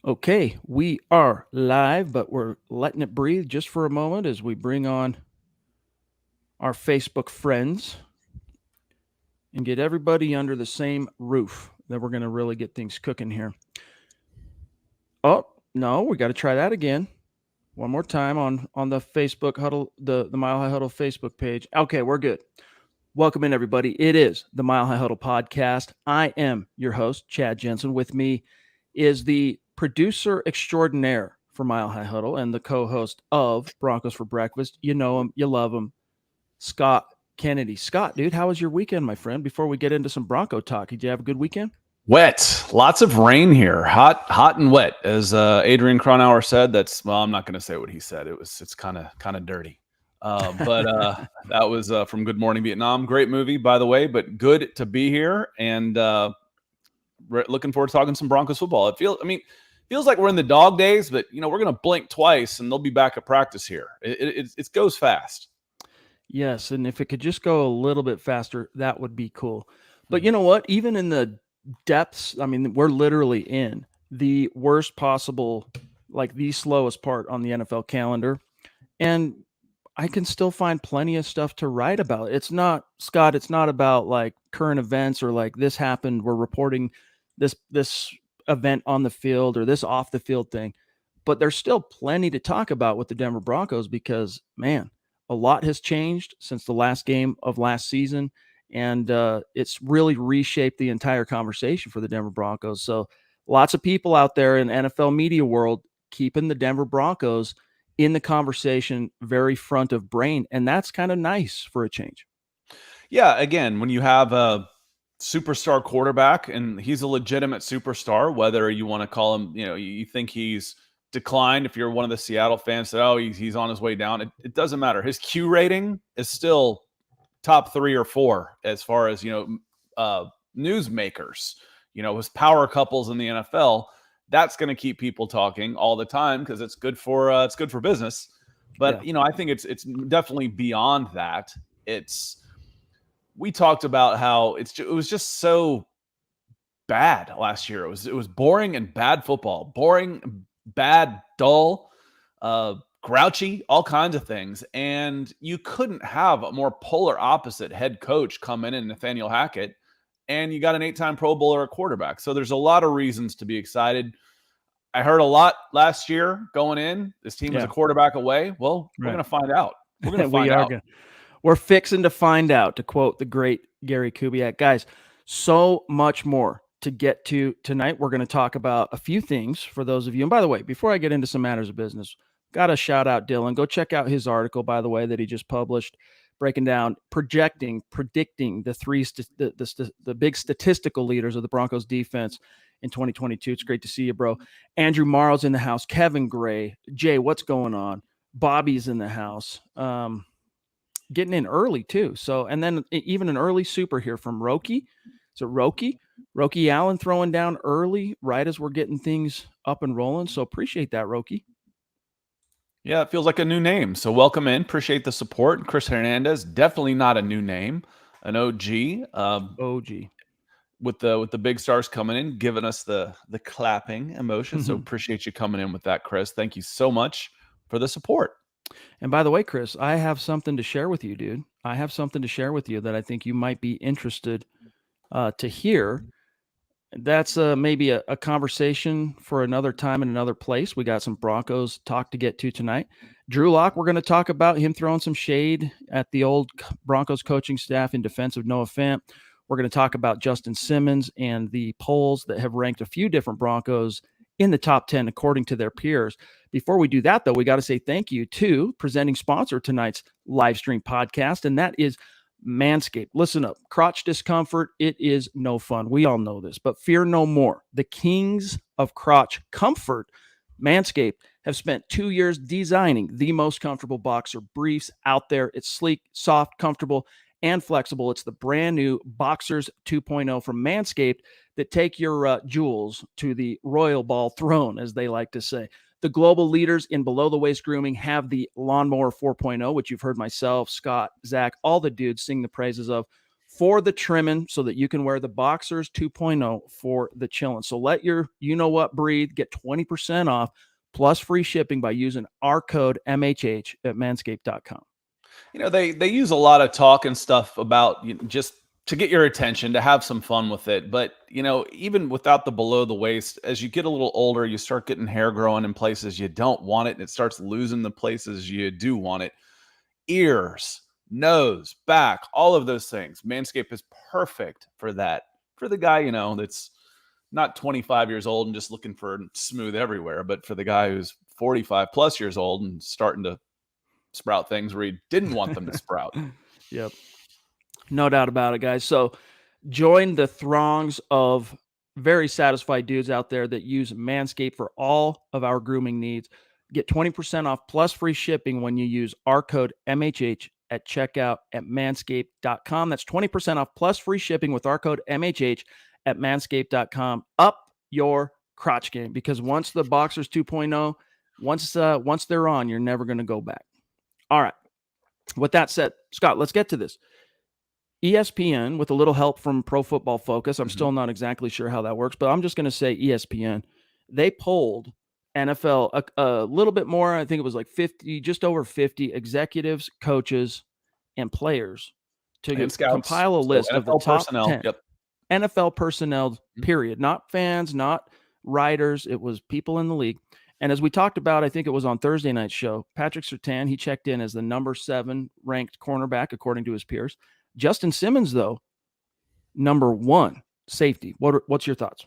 Okay, we are live, but we're letting it breathe just for a moment as we bring on our Facebook friends and get everybody under the same roof. Then we're going to really get things cooking here. Oh, no, we got to try that again. One more time on the Facebook Huddle, the Mile High Huddle Facebook page. Okay, we're good. Welcome in, everybody. It is the Mile High Huddle podcast. I am your host, Chad Jensen. With me is the producer extraordinaire for Mile High Huddle and the co-host of Broncos for Breakfast. You know him, you love him, Scott Kennedy. Scott, dude, how was your weekend, my friend? Before we get into some Bronco talk, did you have a good weekend? Wet, lots of rain here, hot and wet, as Adrian Cronauer said. I'm not going to say what he said. It's kind of dirty, but that was from Good Morning Vietnam. Great movie, by the way, but good to be here and looking forward to talking some Broncos football. Feels like we're in the dog days, but we're going to blink twice and they'll be back at practice here. It goes fast. Yes, and if it could just go a little bit faster, that would be cool. But you know what? Even in the depths, I mean, we're literally in the worst possible, like the slowest part on the NFL calendar. And I can still find plenty of stuff to write about. It's not, Scott, it's not about like current events or like this happened, we're reporting this event on the field or this off the field thing. But there's still plenty to talk about with the Denver Broncos because, man, a lot has changed since the last game of last season. And it's really reshaped the entire conversation for the Denver Broncos. So lots of people out there in NFL media world keeping the Denver Broncos in the conversation very front of brain. And that's kind of nice for a change. Yeah, again, when you have a superstar quarterback and he's a legitimate superstar, whether you want to call him, you think he's declined. If you're one of the Seattle fans that, he's on his way down, it doesn't matter. His Q rating is still top 3 or 4 as far as, newsmakers, his power couples in the NFL. That's going to keep people talking all the time because it's good for business. But, Yeah. I think it's definitely beyond that. We talked about how it was just so bad last year. It was boring and bad football, boring, bad, dull, grouchy, all kinds of things. And you couldn't have a more polar opposite head coach come in Nathaniel Hackett, and you got an 8-time Pro Bowler at quarterback. So there's a lot of reasons to be excited. I heard a lot last year going in. This team was a quarterback away. Well, we're going to find out. We're going to find out. We're fixing to find out, to quote the great Gary Kubiak. Guys, so much more to get to tonight. We're going to talk about a few things for those of you. And by the way, before I get into some matters of business, got to shout out Dylan. Go check out his article, by the way, that he just published, breaking down, predicting the big statistical leaders of the Broncos defense in 2022. It's great to see you, bro. Andrew Morrow's in the house. Kevin Gray. Jay, what's going on? Bobby's in the house. Getting in early too. So, and then even an early super here from Roki. So Roki Allen throwing down early right as we're getting things up and rolling. So appreciate that, Roki. Yeah, it feels like a new name. So welcome in. Appreciate the support. Chris Hernandez, definitely not a new name, an OG. OG. With the big stars coming in, giving us the clapping emotion. So appreciate you coming in with that, Chris. Thank you so much for the support. And by the way, Chris, I have something to share with you, dude. I have something to share with you that I think you might be interested to hear. That's maybe a conversation for another time in another place. We got some Broncos talk to get to tonight. Drew Lock, we're going to talk about him throwing some shade at the old Broncos coaching staff in defense of Noah Fant. We're going to talk about Justin Simmons and the polls that have ranked a few different Broncos in the top 10 according to their peers. Before we do that, though, we got to say thank you to presenting sponsor tonight's live stream podcast, and that is Manscaped. Listen up. Crotch discomfort, it is no fun. We all know this, but fear no more. The kings of crotch comfort, Manscaped, have spent 2 years designing the most comfortable boxer briefs out there. It's sleek, soft, comfortable, and flexible. It's the brand new Boxers 2.0 from Manscaped that take your jewels to the royal ball throne, as they like to say. The global leaders in below-the-waist grooming have the Lawnmower 4.0, which you've heard myself, Scott, Zach, all the dudes sing the praises of for the trimming so that you can wear the Boxers 2.0 for the chillin'. So let your you-know-what breathe. Get 20% off plus free shipping by using our code MHH at manscaped.com. They use a lot of talk and stuff about just to get your attention, to have some fun with it. But, even without the below the waist, as you get a little older, you start getting hair growing in places you don't want it, and it starts losing the places you do want it. Ears, nose, back, all of those things. Manscaped is perfect for that. For the guy, that's not 25 years old and just looking for smooth everywhere, but for the guy who's 45 plus years old and starting to sprout things where he didn't want them to sprout. Yep. No doubt about it, guys. So join the throngs of very satisfied dudes out there that use Manscaped for all of our grooming needs. Get 20% off plus free shipping when you use our code MHH at checkout at manscaped.com. That's 20% off plus free shipping with our code MHH at manscaped.com. Up your crotch game, because once the Boxers 2.0, once they're on, you're never going to go back. All right. With that said, Scott, let's get to this. ESPN, with a little help from Pro Football Focus, I'm still not exactly sure how that works, but I'm just going to say ESPN, they polled NFL a little bit more. I think it was like 50, just over 50 executives, coaches, and players to compile a list of the top personnel. 10 NFL personnel, period. Not fans, not writers. It was people in the league. And as we talked about, I think it was on Thursday night's show, Patrick Surtain, he checked in as the number 7 ranked cornerback, according to his peers. Justin Simmons, though, number 1 safety. What's your thoughts?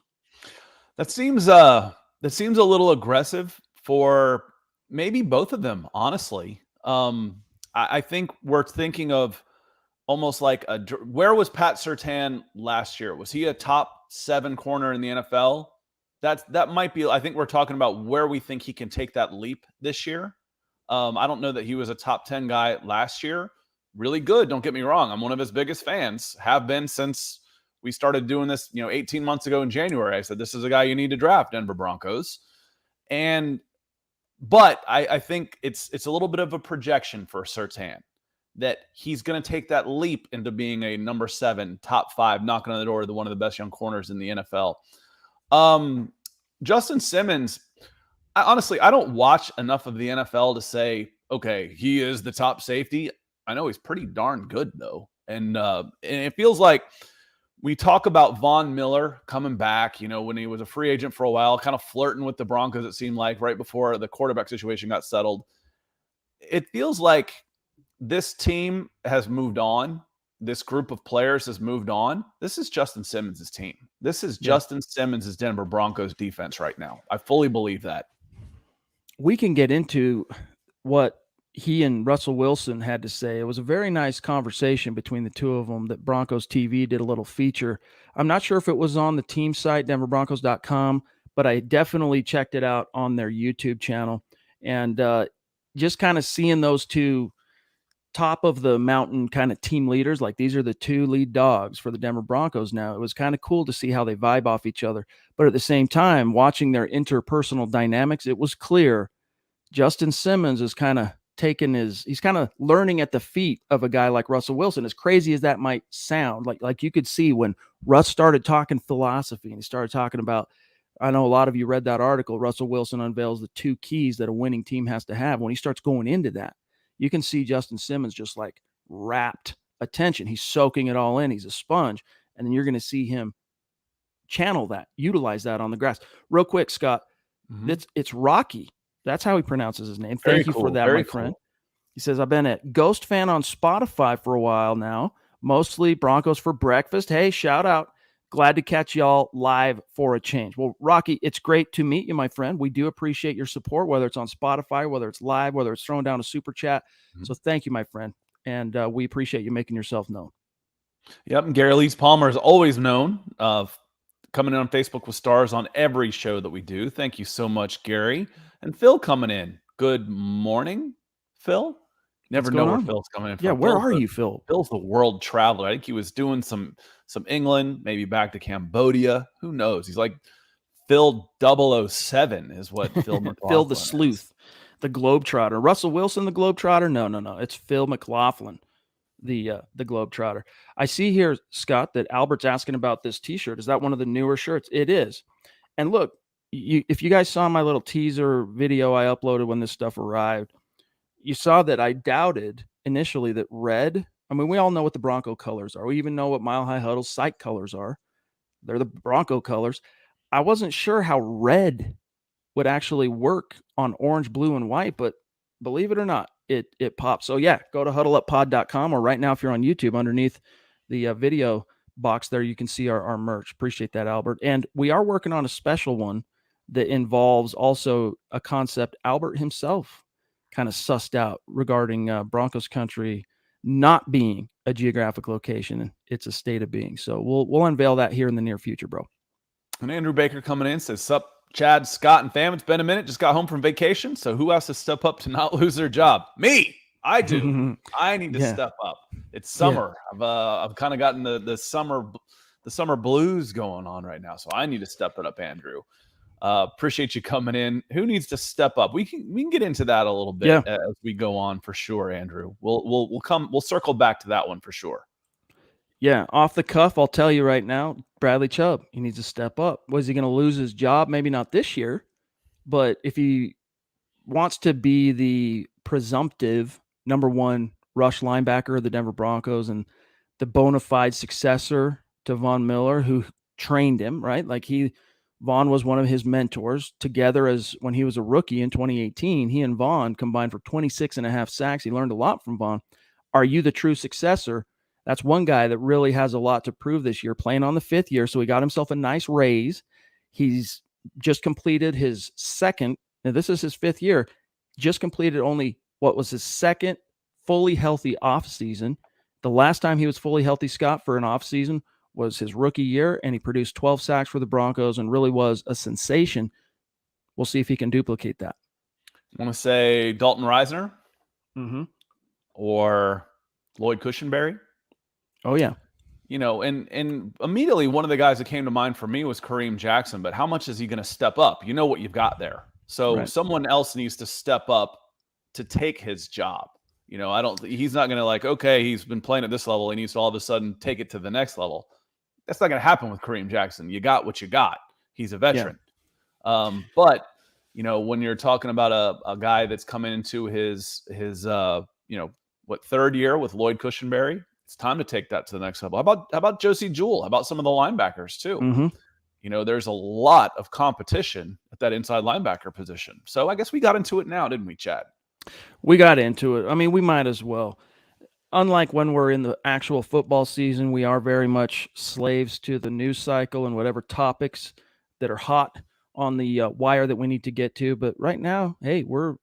That seems a little aggressive for maybe both of them, honestly. I think we're thinking of almost like where was Pat Surtain last year? Was he a top 7 corner in the NFL? That might be. I think we're talking about where we think he can take that leap this year. I don't know that he was a top 10 guy last year. Really good. Don't get me wrong. I'm one of his biggest fans. Have been since we started doing this, 18 months ago in January. I said, this is a guy you need to draft, Denver Broncos. But I think it's a little bit of a projection for Surtain that he's going to take that leap into being a number 7, top 5, knocking on the door of one of the best young corners in the NFL. Justin Simmons, honestly, I don't watch enough of the NFL to say, okay, he is the top safety. I know he's pretty darn good, though. And it feels like we talk about Von Miller coming back, when he was a free agent for a while, kind of flirting with the Broncos, it seemed like, right before the quarterback situation got settled. It feels like this team has moved on. This group of players has moved on. This is Justin Simmons' team. This is Justin Simmons' Denver Broncos defense right now. I fully believe that. We can get into what he and Russell Wilson had to say. It was a very nice conversation between the two of them that Broncos TV did a little feature. I'm not sure if it was on the team site, denverbroncos.com, but I definitely checked it out on their YouTube channel. And just kind of seeing those two top of the mountain kind of team leaders, like these are the 2 lead dogs for the Denver Broncos now. It was kind of cool to see how they vibe off each other. But at the same time, watching their interpersonal dynamics, it was clear Justin Simmons is kind of he's kind of learning at the feet of a guy like Russell Wilson. As crazy as that might sound, like you could see when Russ started talking philosophy and he started talking about, I know a lot of you read that article, Russell Wilson unveils the 2 keys that a winning team has to have. When he starts going into that, you can see Justin Simmons just like rapt attention. He's soaking it all in. He's a sponge. And then you're going to see him channel that, utilize that on the grass. Real quick, Scott, it's Rocky. That's how he pronounces his name. Thank you for that, my friend. He says, I've been a Ghost fan on Spotify for a while now, mostly Broncos for breakfast. Hey, shout out. Glad to catch y'all live for a change. Well, Rocky, it's great to meet you, my friend. We do appreciate your support, whether it's on Spotify, whether it's live, whether it's thrown down a super chat. So thank you, my friend. And we appreciate you making yourself known. Yep. And Gary Lees Palmer is always known of coming in on Facebook with stars on every show that we do. Thank you so much, Gary. And Phil coming in. Good morning, Phil. Never know where Phil's coming in from. Yeah, where are you, Phil? Phil's the world traveler. I think he was doing some England, maybe back to Cambodia. Who knows? He's like Phil 007 is what Phil McLaughlin Phil the Sleuth, the Globetrotter. Russell Wilson, the Globetrotter? No. It's Phil McLaughlin, the Globetrotter. I see here, Scott, that Albert's asking about this T-shirt. Is that one of the newer shirts? It is. And look, if you guys saw my little teaser video I uploaded when this stuff arrived, you saw that I doubted initially that red. I mean, we all know what the Bronco colors are. We even know what Mile High Huddle's site colors are. They're the Bronco colors. I wasn't sure how red would actually work on orange, blue, and white, but believe it or not, it pops. So yeah, go to huddleuppod.com, or right now, if you're on YouTube, underneath the video box there, you can see our merch. Appreciate that, Albert. And we are working on a special one that involves also a concept Albert himself kind of sussed out regarding Broncos country not being a geographic location. It's a state of being. So we'll unveil that here in the near future, bro. And Andrew Baker coming in says, "Sup, Chad, Scott, and fam. It's been a minute. Just got home from vacation. So who has to step up to not lose their job? Me. I do. I need to step up. It's summer. I've kind of gotten the summer blues going on right now. So I need to step it up, Andrew. Appreciate you coming in. Who needs to step up? We can get into that a little bit as we go on for sure, Andrew. We'll circle back to that one for sure. Yeah, off the cuff, I'll tell you right now, Bradley Chubb, he needs to step up. Was he going to lose his job? Maybe not this year, but if he wants to be the presumptive number one rush linebacker of the Denver Broncos and the bona fide successor to Von Miller, who trained him, right? Like Von was one of his mentors together as when he was a rookie in 2018. He and Von combined for 26.5 sacks. He learned a lot from Von. Are you the true successor? That's one guy that really has a lot to prove this year, playing on the 5th year. So he got himself a nice raise. He's just completed his second. Now, this is his 5th year. Just completed only what was his second fully healthy offseason. The last time he was fully healthy, Scott, for an offseason was his rookie year, and he produced 12 sacks for the Broncos and really was a sensation. We'll see if he can duplicate that. I want to say Dalton Reisner Mm-hmm. or Lloyd Cushenberry. Oh, yeah. You know, and immediately one of the guys that came to mind for me was Kareem Jackson, but how much is he going to step up? You know what you've got there. So someone else needs to step up to take his job. You know, he's not going to like, okay, he's been playing at this level. He needs to all of a sudden take it to the next level. That's not going to happen with Kareem Jackson. You got what you got. He's a veteran. Yeah. But, you know, when you're talking about a guy that's coming into his 3rd year with Lloyd Cushenberry, it's time to take that to the next level. How about Josie Jewell? How about some of the linebackers too? Mm-hmm. You know, there's a lot of competition at that inside linebacker position. So I guess we got into it now, didn't we, Chad? We got into it. I mean, we might as well. Unlike when we're in the actual football season, we are very much slaves to the news cycle and whatever topics that are hot on the wire that we need to get to. But right now, hey, we're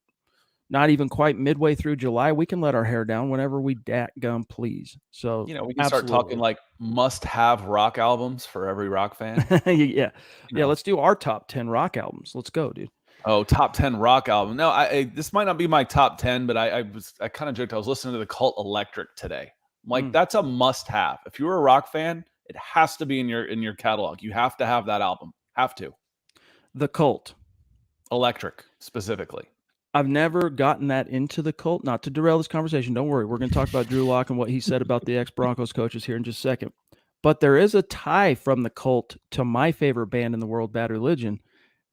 not even quite midway through July. We can let our hair down whenever we gum please. So, you know, we can start talking like must-have rock albums for every rock fan. Yeah. Let's do our top 10 rock albums. Let's go, dude. Oh, top 10 rock album. No, this might not be my top 10, but I kind of joked. I was listening to the Cult Electric today. I'm like, that's a must-have. If you're a rock fan, it has to be in your catalog. You have to have that album. Have to. The Cult Electric, specifically. I've never gotten that into the Cult. Not to derail this conversation. Don't worry. We're going to talk about Drew Lock and what he said about the ex-Broncos coaches here in just a second. But there is a tie from the Cult to my favorite band in the world, Bad Religion.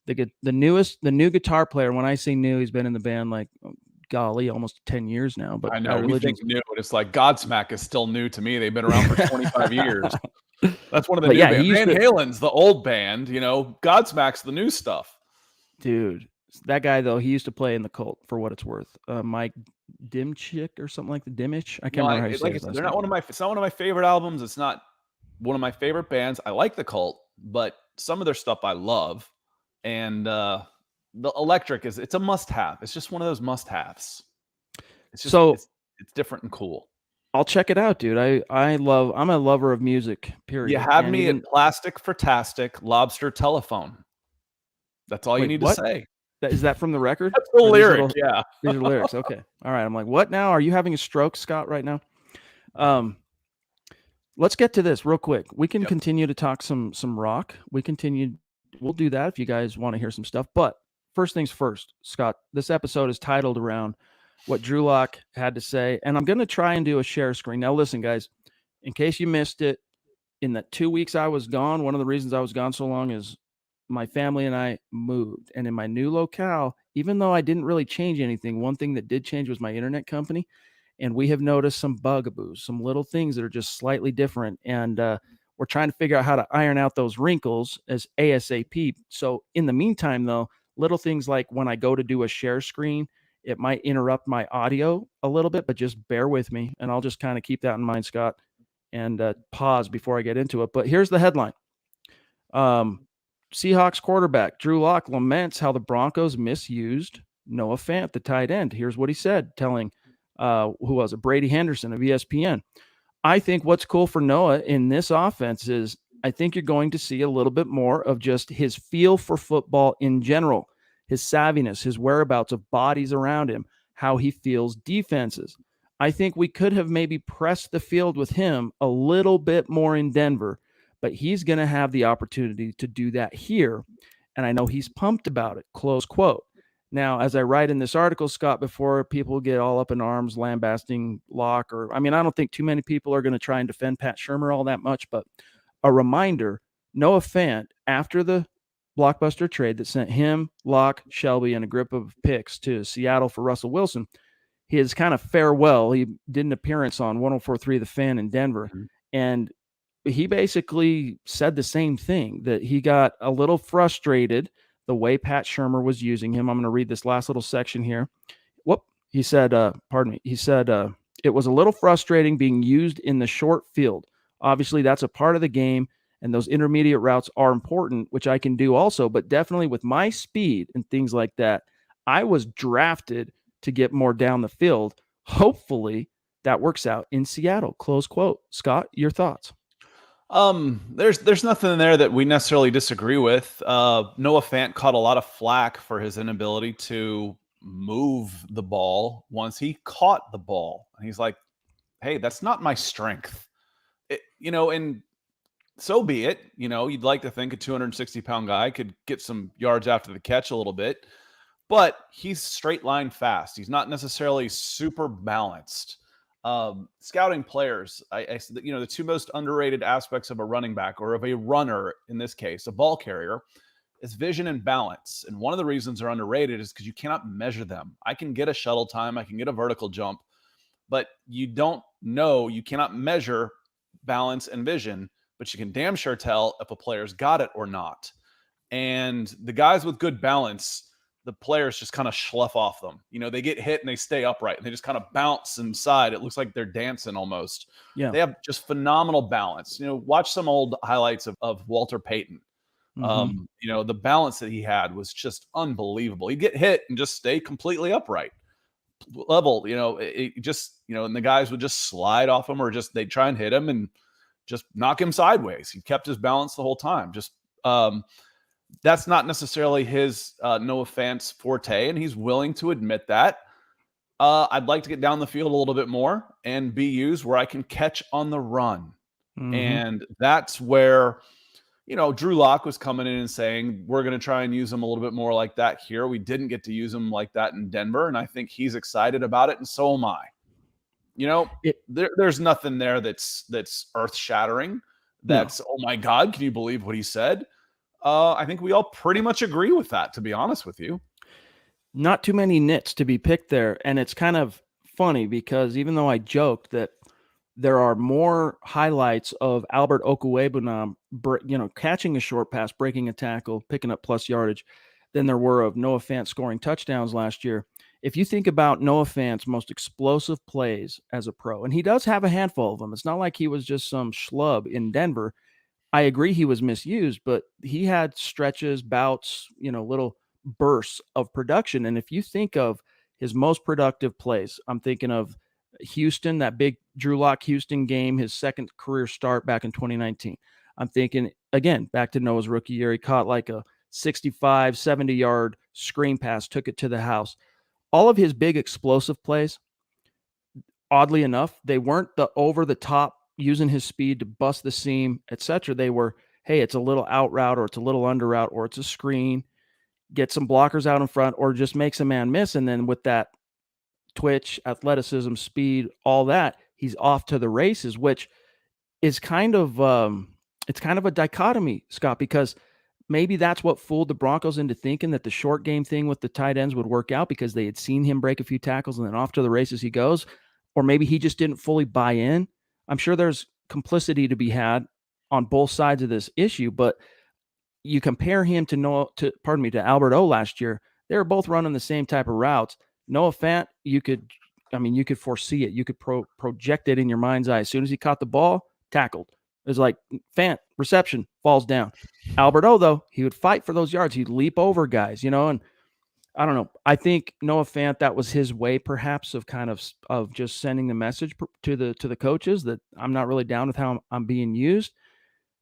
The new guitar player. When I say new, he's been in the band like, golly, almost 10 years now. But I know we think new, but it's like Godsmack is still new to me. They've been around for 25 years. That's one of the new bands. Van Halen's the old band. You know, Godsmack's the new stuff. Dude, that guy though, he used to play in the Cult for what it's worth. Mike Dimchik or something like the Dimich. I can't remember how you say it. They're not it's not one of my favorite albums. It's not one of my favorite bands. I like the Cult, but some of their stuff I love. And the Electric it's a must-have. It's just one of those must-haves. It's just it's different and cool. I'll check it out, dude. I'm a lover of music, period. You have me at Plastic for Tastic Lobster Telephone. That's all you need to say. Is that from the record? That's the lyric, yeah. These are lyrics, okay. All right, I'm like, what now? Are you having a stroke, Scott, right now? Let's get to this real quick. We can continue to talk some rock. We'll do that if you guys want to hear some stuff. But first things first, Scott, this episode is titled around what Drew Lock had to say. And I'm going to try and do a share screen. Now, listen, guys, in case you missed it, in the 2 weeks I was gone, one of the reasons I was gone so long is my family and I moved. And in my new locale, even though I didn't really change anything, one thing that did change was my internet company. And we have noticed some bugaboos, some little things that are just slightly different. And we're trying to figure out how to iron out those wrinkles as ASAP. So in the meantime, though, little things like when I go to do a share screen, it might interrupt my audio a little bit, but just bear with me. And I'll just kind of keep that in mind, Scott, and pause before I get into it. But here's the headline. Seahawks quarterback Drew Lock laments how the Broncos misused Noah Fant, the tight end. Here's what he said, telling who was it? Brady Henderson of ESPN. I think what's cool for Noah in this offense is I think you're going to see a little bit more of just his feel for football in general, his savviness, his whereabouts of bodies around him, how he feels defenses. I think we could have maybe pressed the field with him a little bit more in Denver, but he's going to have the opportunity to do that here. And I know he's pumped about it, close quote. Now, as I write in this article, Scott, before people get all up in arms lambasting Locke, I don't think too many people are going to try and defend Pat Shurmur all that much, but a reminder, Noah Fant, after the blockbuster trade that sent him, Locke, Shelby, and a group of picks to Seattle for Russell Wilson, his kind of farewell, he did an appearance on 104.3 The Fan in Denver, and he basically said the same thing, that he got a little frustrated the way Pat Shurmur was using him. I'm going to read this last little section here. He said, it was a little frustrating being used in the short field. Obviously, that's a part of the game, and those intermediate routes are important, which I can do also, but definitely with my speed and things like that, I was drafted to get more down the field. Hopefully, that works out in Seattle, close quote. Scott, your thoughts? There's nothing there that we necessarily disagree with. Noah Fant caught a lot of flack for his inability to move the ball once he caught the ball. And he's like, hey, that's not my strength. And so be it. You'd like to think a 260-pound guy could get some yards after the catch a little bit, but he's straight line fast. He's not necessarily super balanced. Scouting players, the two most underrated aspects of a running back, or of a runner in this case, a ball carrier, is vision and balance. And one of the reasons they're underrated is because you cannot measure them. I can get a shuttle time, I can get a vertical jump, but you cannot measure balance and vision, but you can damn sure tell if a player's got it or not. And the guys with good balance, the players just kind of slough off them. They get hit and they stay upright and they just kind of bounce inside. It looks like they're dancing almost. Yeah. They have just phenomenal balance. Watch some old highlights of Walter Payton. The balance that he had was just unbelievable. He'd get hit and just stay completely upright, level, and the guys would just slide off him, or just they'd try and hit him and just knock him sideways. He kept his balance the whole time. That's not necessarily his Noah Fant's forte, and he's willing to admit that. I'd like to get down the field a little bit more and be used where I can catch on the run. And that's where, Drew Lock was coming in and saying, we're going to try and use him a little bit more like that here. We didn't get to use him like that in Denver, and I think he's excited about it, and so am I. There's nothing there that's earth-shattering. That's, oh my God, can you believe what he said? I think we all pretty much agree with that, to be honest with you. Not too many nits to be picked there. And it's kind of funny because even though I joked that there are more highlights of Albert Okwuegbunam, catching a short pass, breaking a tackle, picking up plus yardage than there were of Noah Fant scoring touchdowns last year. If you think about Noah Fant's most explosive plays as a pro, and he does have a handful of them, it's not like he was just some schlub in Denver. I agree he was misused, but he had stretches, bouts, little bursts of production. And if you think of his most productive plays, I'm thinking of Houston, that big Drew Lock Houston game, his second career start back in 2019. I'm thinking, again, back to Noah's rookie year, he caught like a 65, 70-yard screen pass, took it to the house. All of his big explosive plays, oddly enough, they weren't the over-the-top, using his speed to bust the seam, etc. They were, hey, it's a little out route, or it's a little under route, or it's a screen, get some blockers out in front, or just makes a man miss. And then with that twitch, athleticism, speed, all that, he's off to the races, which is it's kind of a dichotomy, Scott, because maybe that's what fooled the Broncos into thinking that the short game thing with the tight ends would work out because they had seen him break a few tackles and then off to the races he goes. Or maybe he just didn't fully buy in. I'm sure there's complicity to be had on both sides of this issue, but you compare him to Albert O last year. They were both running the same type of routes. Noah Fant, you could foresee it. You could project it in your mind's eye. As soon as he caught the ball, tackled. It was like Fant, reception, falls down. Albert O, though, he would fight for those yards. He'd leap over guys, and I don't know. I think Noah Fant, that was his way, perhaps, of just sending the message to the coaches that I'm not really down with how I'm being used.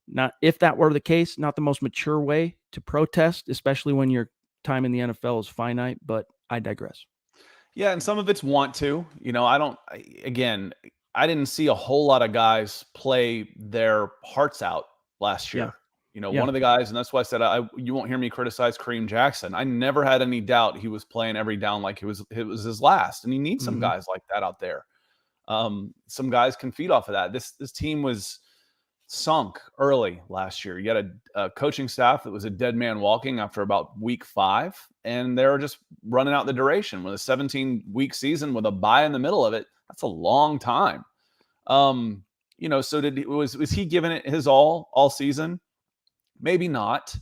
Not if that were the case, not the most mature way to protest, especially when your time in the NFL is finite. But I digress. Yeah, and some of it's want to. I didn't see a whole lot of guys play their hearts out last year. Yeah. One of the guys, and that's why I said you won't hear me criticize Kareem Jackson. I never had any doubt he was playing every down like it was his last, and you need some guys like that out there. Some guys can feed off of that. This team was sunk early last year. You had a coaching staff that was a dead man walking after about week 5, and they were just running out the duration with a 17-week season with a bye in the middle of it. That's a long time. So was he giving it his all season? Maybe not.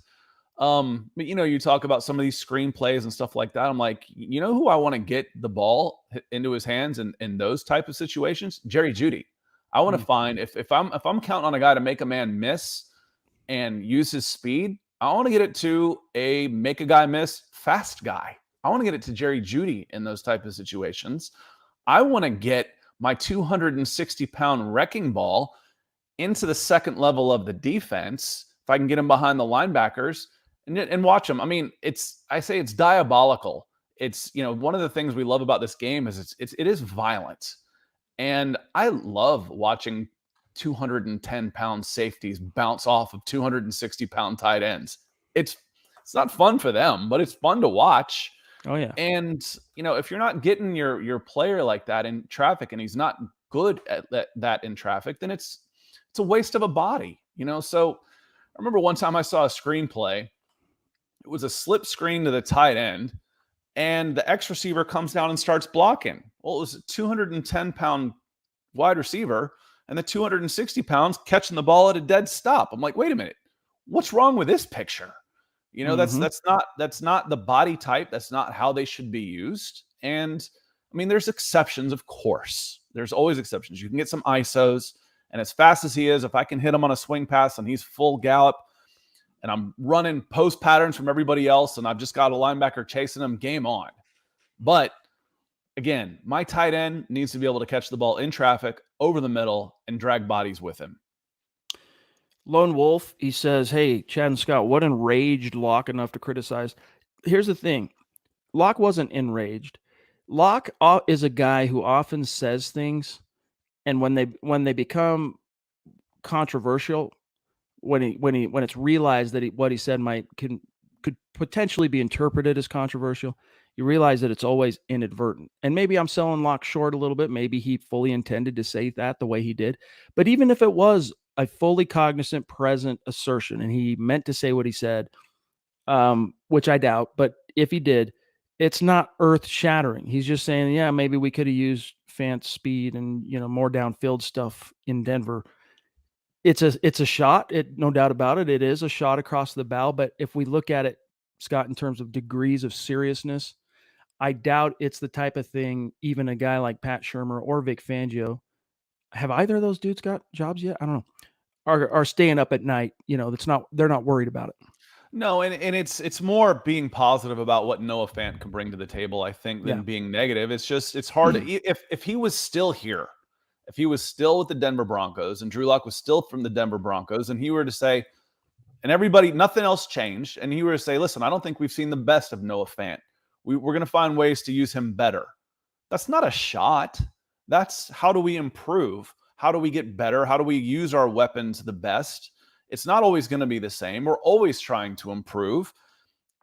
But you talk about some of these screenplays and stuff like that. I'm like, who I want to get the ball into his hands in those type of situations? Jerry Jeudy. I want to find if I'm counting on a guy to make a man miss and use his speed, I want to get it to a make a guy miss fast guy. I want to get it to Jerry Jeudy in those type of situations. I want to get my 260-pound wrecking ball into the second level of the defense. If I can get him behind the linebackers and watch him. I mean, it's diabolical. It's, one of the things we love about this game is it is violent. And I love watching 210-pound safeties bounce off of 260-pound tight ends. It's not fun for them, but it's fun to watch. Oh, yeah. And, if you're not getting your player like that in traffic and he's not good at that in traffic, then it's a waste of a body, So I remember one time I saw a screenplay. It was a slip screen to the tight end, and the X receiver comes down and starts blocking. Well, it was a 210-pound wide receiver, and the 260 pounds catching the ball at a dead stop. I'm like, wait a minute, what's wrong with this picture? That's not the body type. That's not how they should be used. And I mean, there's exceptions, of course. There's always exceptions. You can get some ISOs, and as fast as he is, if I can hit him on a swing pass and he's full gallop, and I'm running post patterns from everybody else, and I've just got a linebacker chasing him, game on. But again, my tight end needs to be able to catch the ball in traffic, over the middle, and drag bodies with him. Lone Wolf, he says, hey, Chad and Scott, what enraged Locke enough to criticize? Here's the thing. Locke wasn't enraged. Locke is a guy who often says things, and when they become controversial, when it's realized that what he said could potentially be interpreted as controversial, you realize that it's always inadvertent. And maybe I'm selling Locke short a little bit. Maybe he fully intended to say that the way he did. But even if it was a fully cognizant, present assertion, and he meant to say what he said, which I doubt, but if he did, it's not earth-shattering. He's just saying, yeah, maybe we could have used Fant's speed and more downfield stuff in Denver. It's a shot. No doubt about it. It is a shot across the bow. But if we look at it, Scott, in terms of degrees of seriousness, I doubt it's the type of thing even a guy like Pat Shurmur or Vic Fangio, have either of those dudes got jobs yet? I don't know. Are staying up at night. They're not worried about it. No, and it's more being positive about what Noah Fant can bring to the table, I think, than being negative. It's hard if he was still here, if he was still with the Denver Broncos and Drew Lock was still from the Denver Broncos, and he were to say, and everybody, nothing else changed, and he were to say, listen, I don't think we've seen the best of Noah Fant. We're going to find ways to use him better. That's not a shot. That's how do we improve? How do we get better? How do we use our weapons the best? It's not always going to be the same. We're always trying to improve.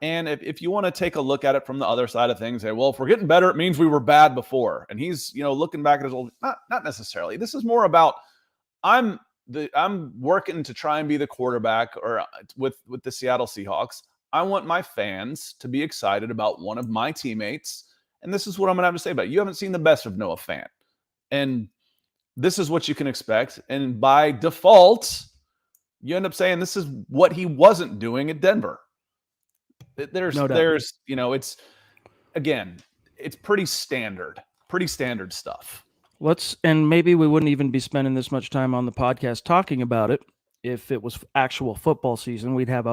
And if you want to take a look at it from the other side of things, say, well, if we're getting better, it means we were bad before. And he's, looking back at his old, not necessarily. This is more about I'm working to try and be the quarterback or with the Seattle Seahawks. I want my fans to be excited about one of my teammates. And this is what I'm going to have to say about it. You haven't seen the best of Noah Fant. And this is what you can expect. And by default, you end up saying this is what he wasn't doing at Denver. There's, it's pretty standard stuff. And maybe we wouldn't even be spending this much time on the podcast talking about it. If it was actual football season, we'd have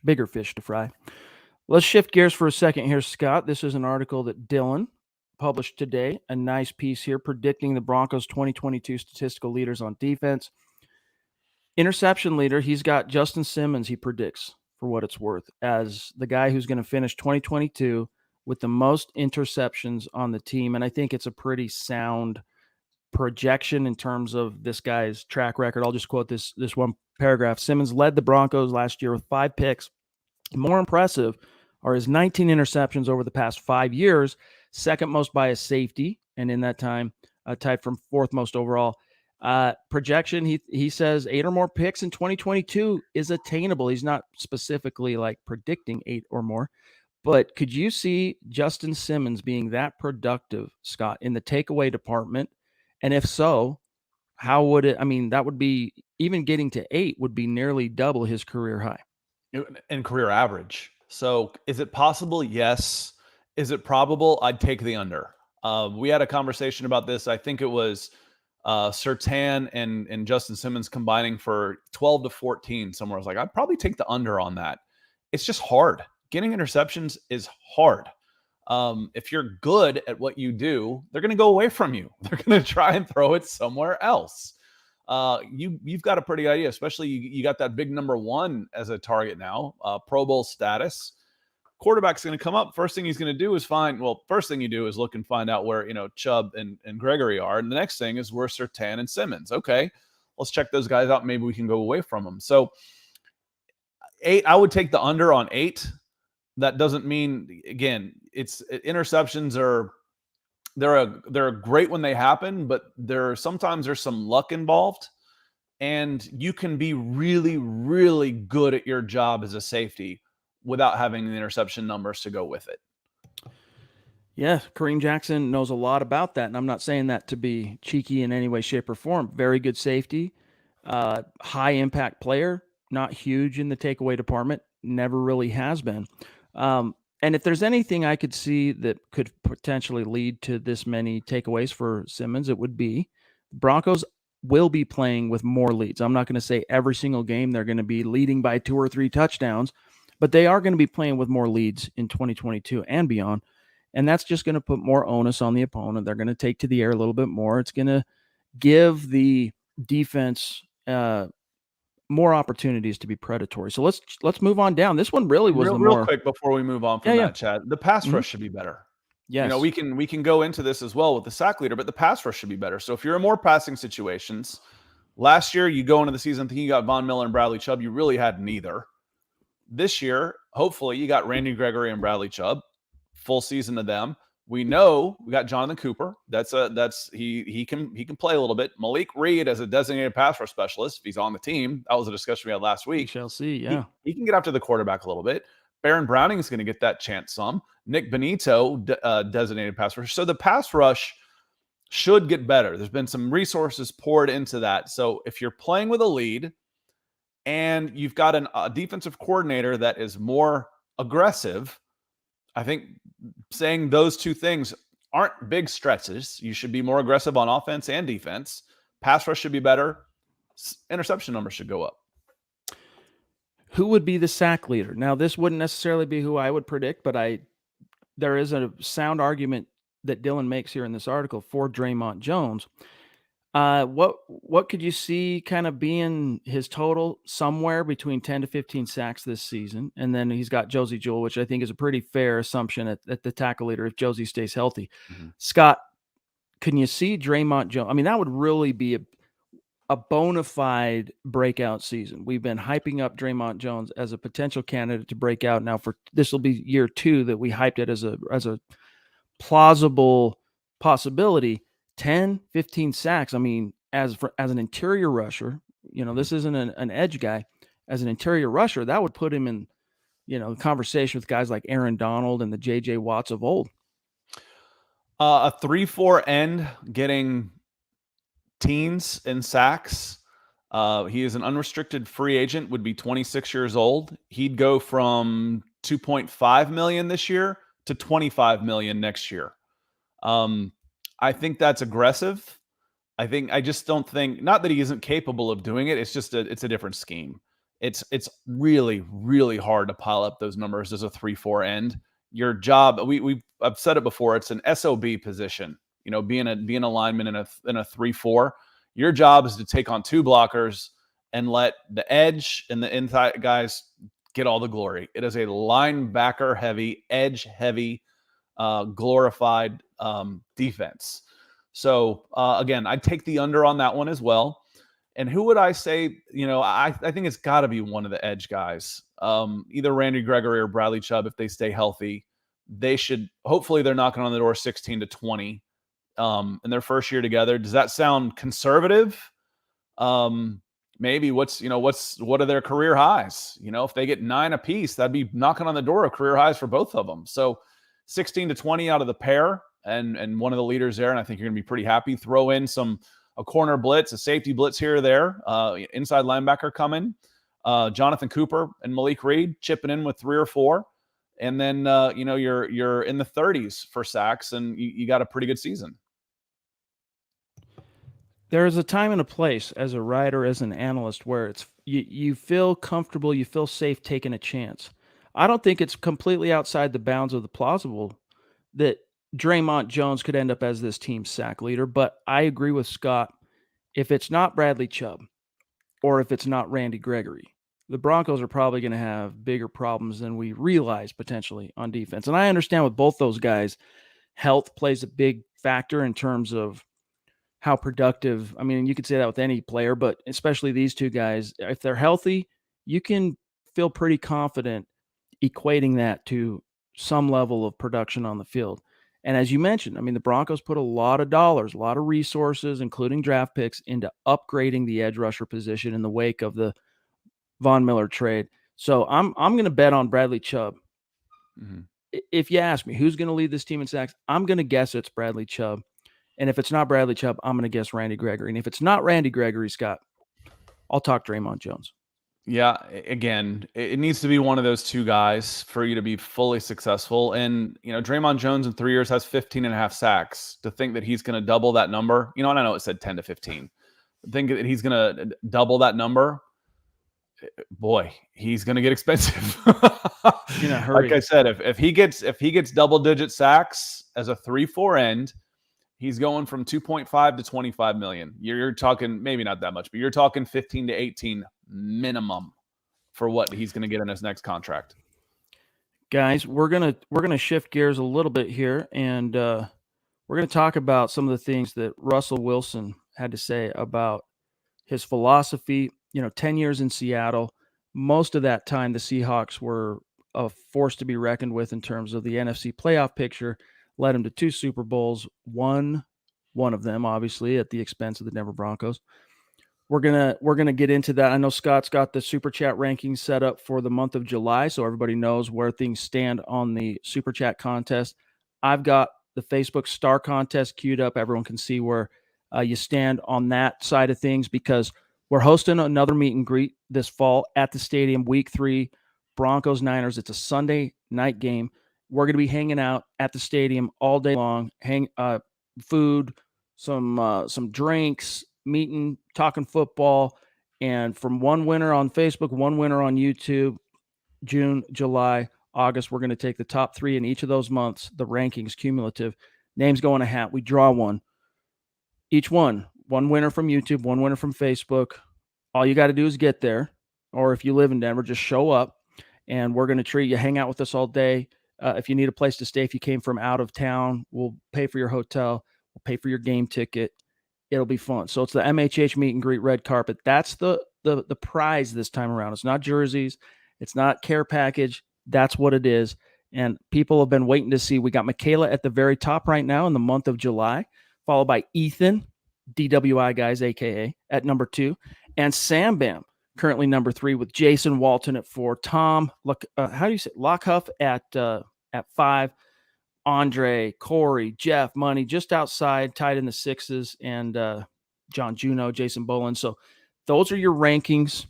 bigger fish to fry. Let's shift gears for a second here, Scott. This is an article that Dylan published today, a nice piece here predicting the Broncos 2022 statistical leaders on defense. Interception leader, he's got Justin Simmons, he predicts, for what it's worth, as the guy who's going to finish 2022 with the most interceptions on the team. And I think it's a pretty sound projection in terms of this guy's track record. I'll just quote this one paragraph. Simmons led the Broncos last year with 5 picks. More impressive are his 19 interceptions over the past 5 years, second most by a safety, and in that time, tied from 4th most overall. Projection, he says 8 or more picks in 2022 is attainable. He's not specifically like predicting 8 or more, but could you see Justin Simmons being that productive, Scott, in the takeaway department? And if so, how would it? I mean, that would be, even getting to 8 would be nearly double his career high. And career average. So is it possible? Yes. Is it probable? I'd take the under. We had a conversation about this. I think it was Surtain and Justin Simmons combining for 12 to 14 somewhere. I was like, I'd probably take the under on that. It's just hard. Getting interceptions is hard. If you're good at what you do, they're going to go away from you. They're going to try and throw it somewhere else. You've got a pretty idea, especially you got that big number 1 as a target now, Pro Bowl status. Quarterback's going to come up. First thing he's going to do is first thing you do is look and find out where, Chubb and Gregory are. And the next thing is where Surtain and Simmons. Okay, let's check those guys out. Maybe we can go away from them. So 8, I would take the under on 8. That doesn't mean, again, interceptions they're great when they happen, but sometimes there's some luck involved, and you can be really, really good at your job as a safety without having the interception numbers to go with it. Yeah, Kareem Jackson knows a lot about that, and I'm not saying that to be cheeky in any way, shape, or form. Very good safety, high impact player, not huge in the takeaway department, never really has been. And if there's anything I could see that could potentially lead to this many takeaways for Simmons, it would be Broncos will be playing with more leads. I'm not going to say every single game they're going to be leading by 2 or 3 touchdowns, but they are going to be playing with more leads in 2022 and beyond. And that's just going to put more onus on the opponent. They're going to take to the air a little bit more. It's going to give the defense more opportunities to be predatory. So let's move on down. This one really was real quick before we move on from that, Chad. The pass rush should be better. Yes. We can go into this as well with the sack leader, but the pass rush should be better. So if you're in more passing situations, last year you go into the season thinking you got Von Miller and Bradley Chubb. You really had neither. This year, hopefully, you got Randy Gregory and Bradley Chubb. Full season of them. We know we got Jonathan Cooper. He can play a little bit. Malik Reed as a designated pass rush specialist, if he's on the team. That was a discussion we had last week. We shall see. Yeah, he can get after the quarterback a little bit. Baron Browning is going to get that chance some. Nick Benito, designated pass rush. So the pass rush should get better. There's been some resources poured into that. So if you're playing with a lead and you've got a defensive coordinator that is more aggressive, I think saying those two things aren't big stretches. You should be more aggressive on offense and defense. Pass rush should be better. Interception numbers should go up. Who would be the sack leader? Now, this wouldn't necessarily be who I would predict, but there is a sound argument that Dylan makes here in this article for Draymond Jones. What could you see kind of being his total? Somewhere between 10 to 15 sacks this season. And then he's got Josie Jewell, which I think is a pretty fair assumption at the tackle leader if Josie stays healthy. Mm-hmm. Scott, can you see Draymond Jones? I mean, that would really be a bona fide breakout season. We've been hyping up Draymond Jones as a potential candidate to break out. Now, for this will be year 2 that we hyped it as a plausible possibility. 10, 15 sacks. I mean, as an interior rusher, this isn't an edge guy. As an interior rusher, that would put him in, conversation with guys like Aaron Donald and the J.J. Watts of old. A 3-4 end getting teens in sacks. He is an unrestricted free agent, would be 26 years old. He'd go from 2.5 million this year to 25 million next year. I think that's aggressive. I just don't think, not that he isn't capable of doing it. It's just it's a different scheme. It's really, really hard to pile up those numbers as a 3-4 end. Your job, I've said it before, it's an SOB position. Being a lineman in a 3-4, your job is to take on 2 blockers and let the edge and the inside guys get all the glory. It is a linebacker heavy, edge heavy, glorified defense. So again, I'd take the under on that one as well. And who would I say? I think it's got to be one of the edge guys, either Randy Gregory or Bradley Chubb. If they stay healthy, they should. Hopefully, they're knocking on the door 16-20 in their first year together. Does that sound conservative? Maybe. What are their career highs? If they get 9 apiece, that'd be knocking on the door of career highs for both of them. So 16-20 out of the pair, and one of the leaders there, and I think you're going to be pretty happy. Throw in a corner blitz, a safety blitz here or there, inside linebacker coming, Jonathan Cooper and Malik Reed chipping in with 3 or 4, and then you're in the 30s for sacks, and you got a pretty good season. There is a time and a place as a writer, as an analyst, where it's you feel comfortable, you feel safe taking a chance. I don't think it's completely outside the bounds of the plausible that Draymond Jones could end up as this team's sack leader, but I agree with Scott. If it's not Bradley Chubb or if it's not Randy Gregory, the Broncos are probably going to have bigger problems than we realize potentially on defense. And I understand with both those guys, health plays a big factor in terms of how productive. I mean, you could say that with any player, but especially these 2 guys, if they're healthy, you can feel pretty confident equating that to some level of production on the field. And as you mentioned, I mean, the Broncos put a lot of dollars, a lot of resources, including draft picks, into upgrading the edge rusher position in the wake of the Von Miller trade. So I'm going to bet on Bradley Chubb. Mm-hmm. If you ask me who's going to lead this team in sacks, I'm going to guess it's Bradley Chubb. And if it's not Bradley Chubb, I'm going to guess Randy Gregory. And if it's not Randy Gregory, Scott, I'll talk Draymond Jones. Yeah, again, it needs to be one of those 2 guys for you to be fully successful. And, Draymond Jones in 3 years has 15.5 sacks. To think that he's going to double that number, and I know it said 10 to 15. Think that he's going to double that number, boy, he's going to get expensive. Like I said, if he gets double-digit sacks as a 3-4 end, he's going from 2.5 to 25 million. You're talking maybe not that much, but you're talking 15 to 18 minimum for what he's going to get in his next contract. Guys, we're gonna shift gears a little bit here, and we're going to talk about some of the things that Russell Wilson had to say about his philosophy. 10 years in Seattle, most of that time the Seahawks were a force to be reckoned with in terms of the NFC playoff picture. Led him to 2 Super Bowls, won one of them, obviously, at the expense of the Denver Broncos. We're gonna get into that. I know Scott's got the Super Chat rankings set up for the month of July, so everybody knows where things stand on the Super Chat contest. I've got the Facebook Star Contest queued up. Everyone can see where you stand on that side of things, because we're hosting another meet and greet this fall at the stadium, Week 3, Broncos-Niners. It's a Sunday night game. We're going to be hanging out at the stadium all day long, food, some drinks, meeting, talking football. And from one winner on Facebook, one winner on YouTube, June, July, August, we're going to take the top 3 in each of those months, the rankings, cumulative. Names go in a hat. We draw one. Each one winner from YouTube, one winner from Facebook. All you got to do is get there. Or if you live in Denver, just show up, and we're going to treat you, hang out with us all day. If you need a place to stay, if you came from out of town, we'll pay for your hotel, we'll pay for your game ticket, It'll be fun. So it's the MHH meet and greet red carpet. That's the prize this time around. It's not jerseys. It's not care package. That's what it is. And people have been waiting to see. We got Michaela at the very top right now in the month of July, followed by Ethan, DWI guys, AKA, at number 2, and Sam Bam, currently number 3, with Jason Walton at 4, Tom, how do you say, Lockhuff at 5, Andre, Corey, Jeff, Money just outside, tied in the 6s, and John Juno, Jason Bolin. So those are your rankings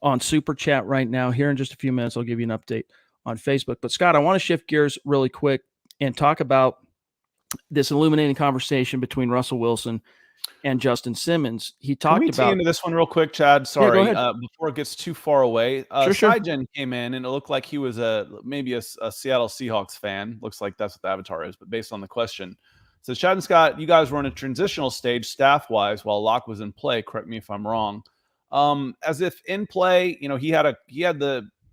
on Super Chat right now. Here in just a few minutes, I'll give you an update on Facebook. But Scott, I want to shift gears really quick and talk about this illuminating conversation between Russell Wilson and Justin Simmons. He talked about. Can we into this one real quick, Chad? Sorry, before it gets too far away. Sure. Sygen came in, and it looked like he was maybe a Seattle Seahawks fan. Looks like that's what the avatar is, but based on the question. So Chad and Scott, you guys were in a transitional stage staff-wise while Locke was in play. Correct me if I'm wrong. As if in play, he had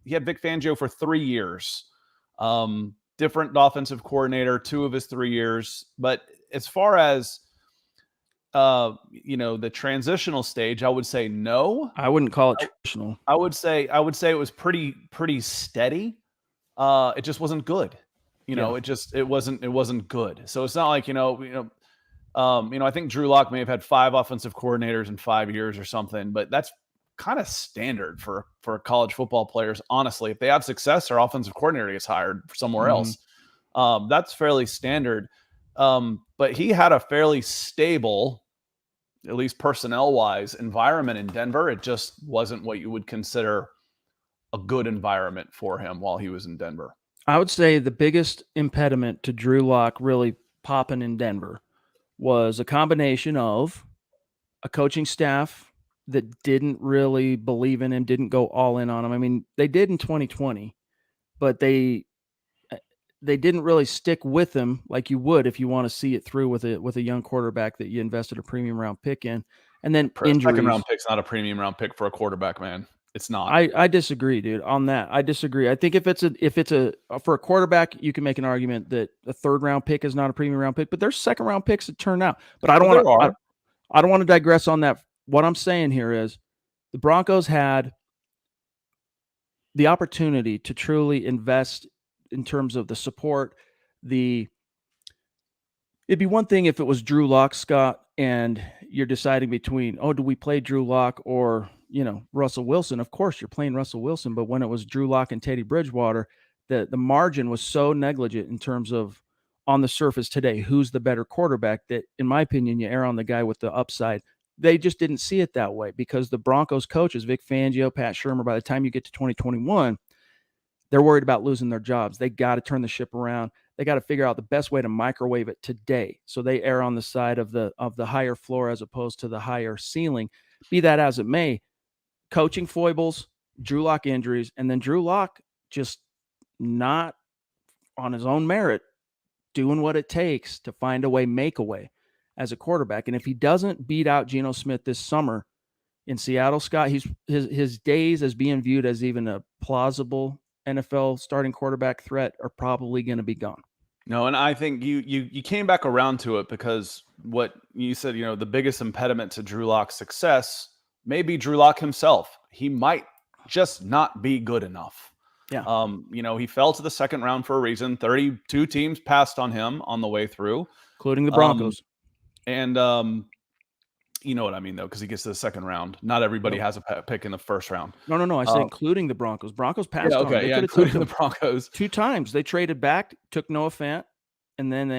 Vic Fangio for 3 years. Different offensive coordinator, 2 of his 3 years. But as far as the transitional stage, I would say no. I wouldn't call it transitional. I would say it was pretty steady. It just wasn't good. It wasn't good. So it's not like I think Drew Lock may have had 5 offensive coordinators in 5 years or something, but that's kind of standard for college football players. Honestly, if they have success, their offensive coordinator gets hired somewhere else. That's fairly standard. But he had a fairly stable, at least personnel-wise, environment in Denver. It just wasn't what you would consider a good environment for him while he was in Denver. I would say the biggest impediment to Drew Lock really popping in Denver was a combination of a coaching staff that didn't really believe in him, didn't go all in on him. I mean, they did in 2020, but they didn't really stick with him like you would if you want to see it through with a young quarterback that you invested a premium round pick in. And then injuries. Second round pick's not a premium round pick for a quarterback, man. It's not. I disagree, dude, on that. I disagree. I think if it's for a quarterback, you can make an argument that a 3rd round pick is not a premium round pick, but there's 2nd round picks that turn out. But I don't want to digress on that. What I'm saying here is the Broncos had the opportunity to truly invest in terms of the support. It'd be one thing if it was Drew Lock, Scott, and you're deciding between, do we play Drew Lock or, Russell Wilson? Of course you're playing Russell Wilson, but when it was Drew Lock and Teddy Bridgewater, the margin was so negligent in terms of on the surface today, who's the better quarterback, that in my opinion, you err on the guy with the upside. They just didn't see it that way because the Broncos coaches, Vic Fangio, Pat Shurmur, by the time you get to 2021, they're worried about losing their jobs. They got to turn the ship around. They got to figure out the best way to microwave it today. So they err on the side of the higher floor as opposed to the higher ceiling. Be that as it may, coaching foibles, Drew Lock injuries, and then Drew Lock just not on his own merit doing what it takes to find a way, make a way as a quarterback. And if he doesn't beat out Geno Smith this summer in Seattle, Scott, his days as being viewed as even a plausible NFL starting quarterback threat are probably going to be gone. No, and I think you came back around to it because what you said, the biggest impediment to Drew Lock's success may be Drew Lock himself. He might just not be good enough. Yeah. He fell to the 2nd round for a reason. 32 teams passed on him on the way through, including the Broncos. And you know what I mean, though, because he gets to the 2nd round. Not everybody has a pick in the 1st round. No. I said including the Broncos. Broncos passed on. Including the Broncos. 2 times. They traded back, took Noah Fant, and then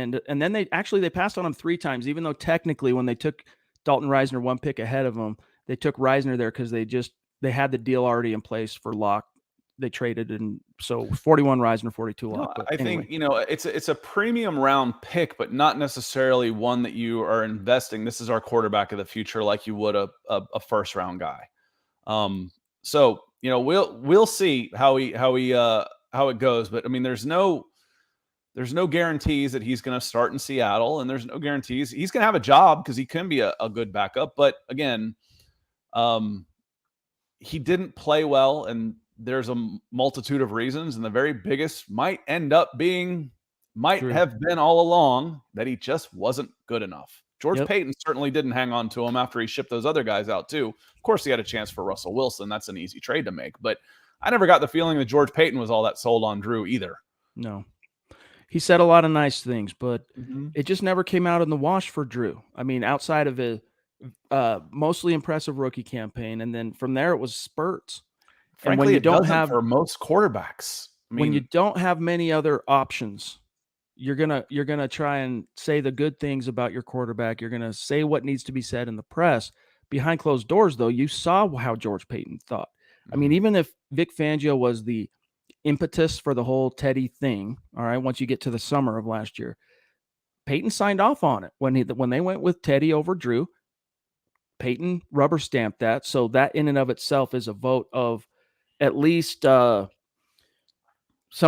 they passed on him 3 times, even though technically when they took Dalton Reisner 1 pick ahead of him, they took Reisner there because they had the deal already in place for Locke. They traded, and so 41 Reisner, 42 Locke. I think it's a premium round pick, but not necessarily one that you are investing. This is our quarterback of the future, like you would a 1st round guy. So we'll see how it goes. But I mean, there's no guarantees that he's going to start in Seattle, and there's no guarantees he's going to have a job because he can be a good backup. But again, he didn't play well, and there's a multitude of reasons, and the very biggest might have been all along that he just wasn't good enough. George Yep. Payton certainly didn't hang on to him after he shipped those other guys out too. Of course, he had a chance for Russell Wilson. That's an easy trade to make. But I never got the feeling that George Payton was all that sold on Drew either. No. He said a lot of nice things, but Mm-hmm. it just never came out in the wash for Drew. I mean, outside of a mostly impressive rookie campaign, and then from there it was spurts. And when Frankly, you it don't doesn't have for most quarterbacks. I when you mean, don't have many other options, you're gonna try and say the good things about your quarterback. You're gonna say what needs to be said in the press. Behind closed doors, though, you saw how George Payton thought. I mean, even if Vic Fangio was the impetus for the whole Teddy thing, all right, once you get to the summer of last year, Payton signed off on it when they went with Teddy over Drew. Payton rubber stamped that, so that in and of itself is a vote of at least some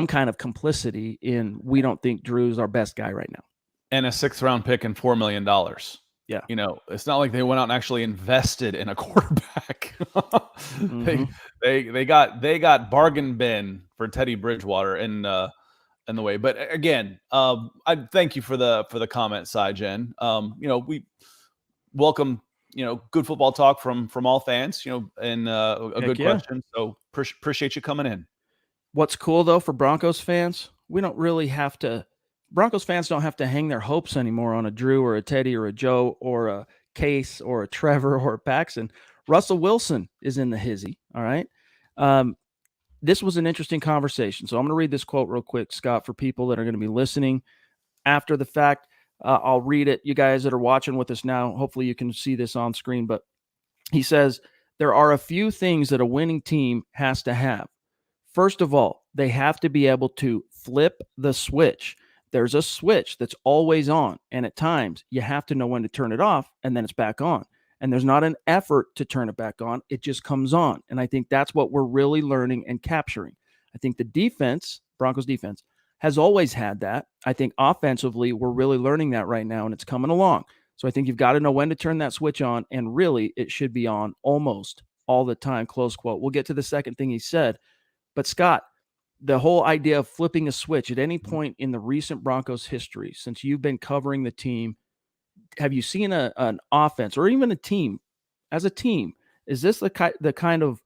kind of complicity in we don't think Drew's our best guy right now. and a 6th-round pick and $4 million. Yeah. You know, it's not like they went out and actually invested in a quarterback. Mm-hmm. They got bargain bin for Teddy Bridgewater in the way. But again, I thank you for the comment side, Jen. You know, we welcome, you know, good football talk from all fans, you know, and a Heck good yeah. question. So appreciate you coming in. What's cool though for Broncos fans, we don't really have to. Broncos fans don't have to hang their hopes anymore on a Drew or a Teddy or a Joe or a Case or a Trevor or a Paxton. Russell Wilson is in the hizzy. All right. This was an interesting conversation. So I'm going to read this quote real quick, Scott, for people that are going to be listening after the fact. I'll read it. You guys that are watching with us now, hopefully you can see this on screen. But he says, there are a few things that a winning team has to have. First of all, they have to be able to flip the switch. There's a switch that's always on, and at times you have to know when to turn it off, and then it's back on. And there's not an effort to turn it back on. It just comes on. And I think that's what we're really learning and capturing. I think the defense, Broncos defense, has always had that. I think offensively, we're really learning that right now, and it's coming along. So I think you've got to know when to turn that switch on, and really it should be on almost all the time, close quote. We'll get to the second thing he said. But Scott, the whole idea of flipping a switch at any point in the recent Broncos history, since you've been covering the team, have you seen an offense or even a team as a team? Is this the kind of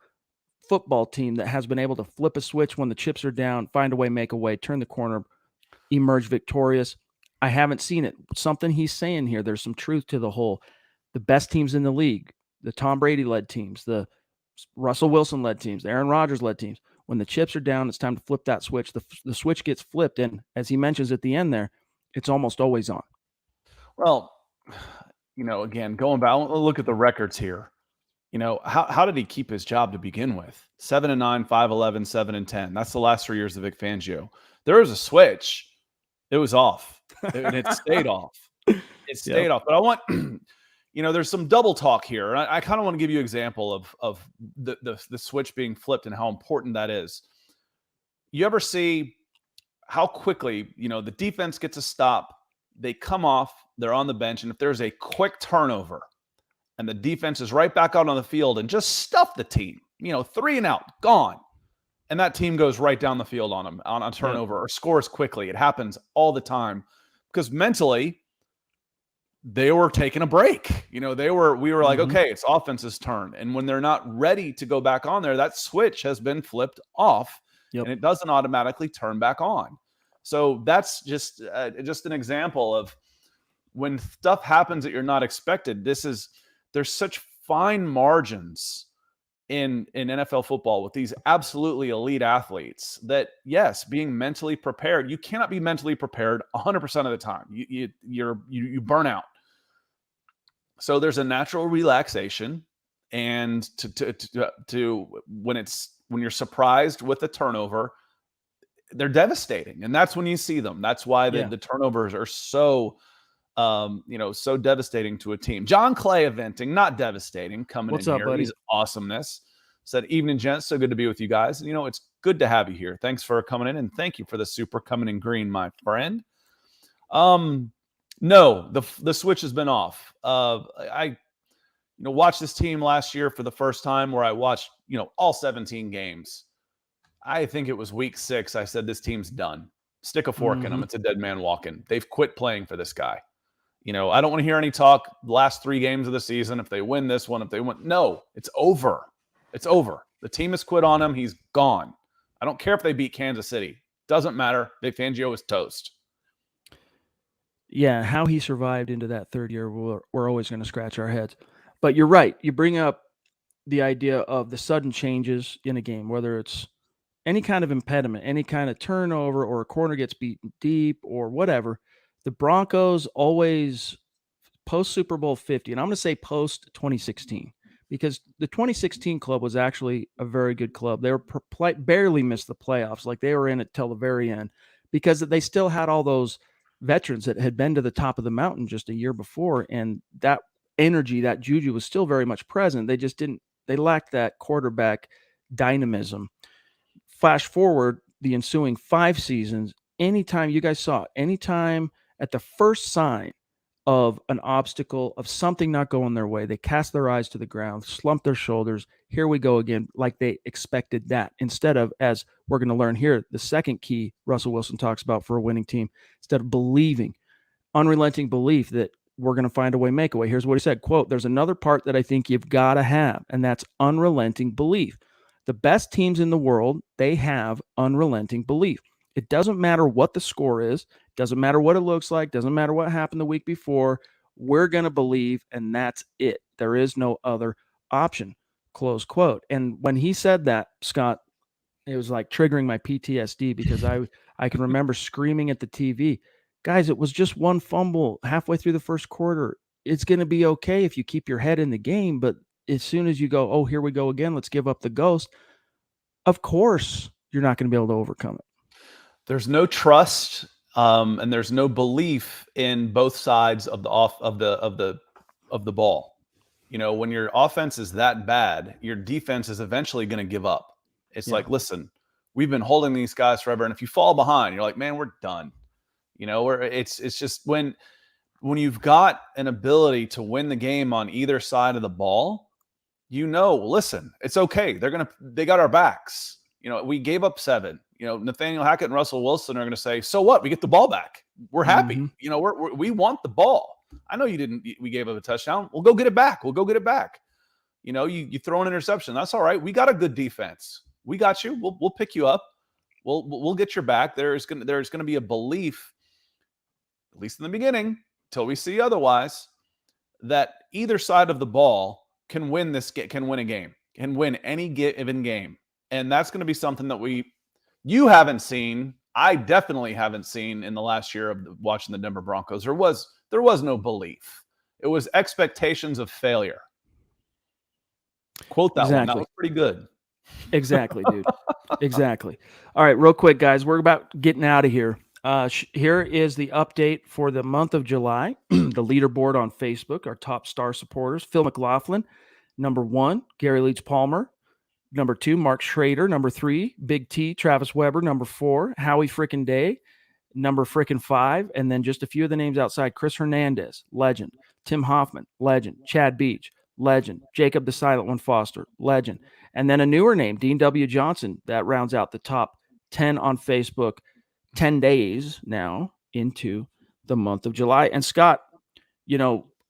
football team that has been able to flip a switch when the chips are down, find a way, make a way, turn the corner, emerge victorious? I haven't seen it. Something he's saying here, there's some truth to the best teams in the league, the Tom Brady led teams, the Russell Wilson led teams, the Aaron Rodgers led teams. When the chips are down, it's time to flip that switch. The switch gets flipped, and as he mentions at the end there, it's almost always on. Well, you know, again, going back, look at the records here. You know, how did he keep his job to begin with? 7-9, 5-11, 7-10. That's the last 3 years of Vic Fangio. There was a switch. It was off, and it stayed off. It stayed off. But I want, you know, there's some double talk here. And I kind of want to give you an example of the switch being flipped and how important that is. You ever see how quickly, you know, the defense gets a stop, they come off, they're on the bench, and if there's a quick turnover and the defense is right back out on the field and just stuff the team, you know, 3 and out, gone. And that team goes right down the field on them on a turnover or scores quickly. It happens all the time because mentally they were taking a break. You know, we were like, okay, it's offense's turn. And when they're not ready to go back on there, that switch has been flipped off and it doesn't automatically turn back on. So that's just an example of when stuff happens that you're not expected. There's such fine margins in NFL football with these absolutely elite athletes that, yes, being mentally prepared, you cannot be mentally prepared 100% of the time. You burn out. So there's a natural relaxation, and to when you're surprised with a turnover, they're devastating, and that's when you see them. That's why the turnovers are so so devastating to a team. John Clay eventing, not devastating, coming What's in up, here. buddy? He's awesomeness. Said, evening, gents. So good to be with you guys. You know, it's good to have you here. Thanks for coming in, and thank you for the super coming in green, my friend. No, the switch has been off. I watched this team last year for the first time where I watched, all 17 games. I think it was week 6. I said, this team's done. Stick a fork in them. It's a dead man walking. They've quit playing for this guy. I don't want to hear any talk the last 3 games of the season. If they win this one, if they win, no, it's over. It's over. The team has quit on him. He's gone. I don't care if they beat Kansas City. Doesn't matter. Fangio is toast. Yeah, how he survived into that third year, we're always going to scratch our heads. But you're right. You bring up the idea of the sudden changes in a game, whether it's any kind of impediment, any kind of turnover, or a corner gets beaten deep or whatever. The Broncos always post Super Bowl 50, and I'm going to say post 2016, because the 2016 club was actually a very good club. They were barely missed the playoffs. Like they were in it till the very end because they still had all those veterans that had been to the top of the mountain just a year before. And that energy, that juju was still very much present. They lacked that quarterback dynamism. Flash forward the ensuing 5 seasons, anytime you guys saw, anytime at the first sign of an obstacle, of something not going their way, they cast their eyes to the ground, slump their shoulders. Here we go again, like they expected that. Instead of, as we're going to learn here, the second key Russell Wilson talks about for a winning team, instead of believing, unrelenting belief that we're going to find a way, make a way. Here's what he said, quote, "There's another part that I think you've got to have, and that's unrelenting belief. The best teams in the world, they have unrelenting belief. It doesn't matter what the score is, doesn't matter what it looks like, doesn't matter what happened the week before. We're going to believe, and that's it. There is no other option," close quote. And when he said that, Scott, it was like triggering my PTSD because I can remember screaming at the TV, "Guys, it was just one fumble halfway through the first quarter. It's going to be okay if you keep your head in the game, but as soon as you go, oh, here we go again, let's give up the ghost," of course you're not going to be able to overcome it. There's no trust, and there's no belief in both sides of the ball. When your offense is that bad, your defense is eventually going to give up. It's like, listen, we've been holding these guys forever, and if you fall behind, you're like, man, we're done. It's just when you've got an ability to win the game on either side of the ball, listen, it's okay. They got our backs. We gave up 7. Nathaniel Hackett and Russell Wilson are going to say, so what? We get the ball back. We're happy. Mm-hmm. We want the ball. I know we gave up a touchdown. We'll go get it back. You throw an interception. That's all right. We got a good defense. We got you. We'll pick you up. We'll get your back. There's going to be a belief, at least in the beginning, till we see otherwise, that either side of the ball can win a game, can win any given game. And that's going to be something that you haven't seen. I definitely haven't seen in the last year of watching the Denver Broncos. There was no belief. It was expectations of failure. Quote that one. That was pretty good. Exactly, dude. Exactly. All right, real quick, guys. We're about getting out of here. Here is the update for the month of July. The leaderboard on Facebook, our top star supporters: Phil McLaughlin, number 1, Gary Leach Palmer, number 2, Mark Schrader, number 3, Big T, Travis Weber, number 4, Howie Frickin' Day, number frickin' 5, and then just a few of the names outside: Chris Hernandez, legend; Tim Hoffman, legend; Chad Beach, legend; Jacob the Silent One Foster, legend; and then a newer name, Dean W. Johnson, that rounds out the top 10 on Facebook, 10 days now into the month of July. And Scott,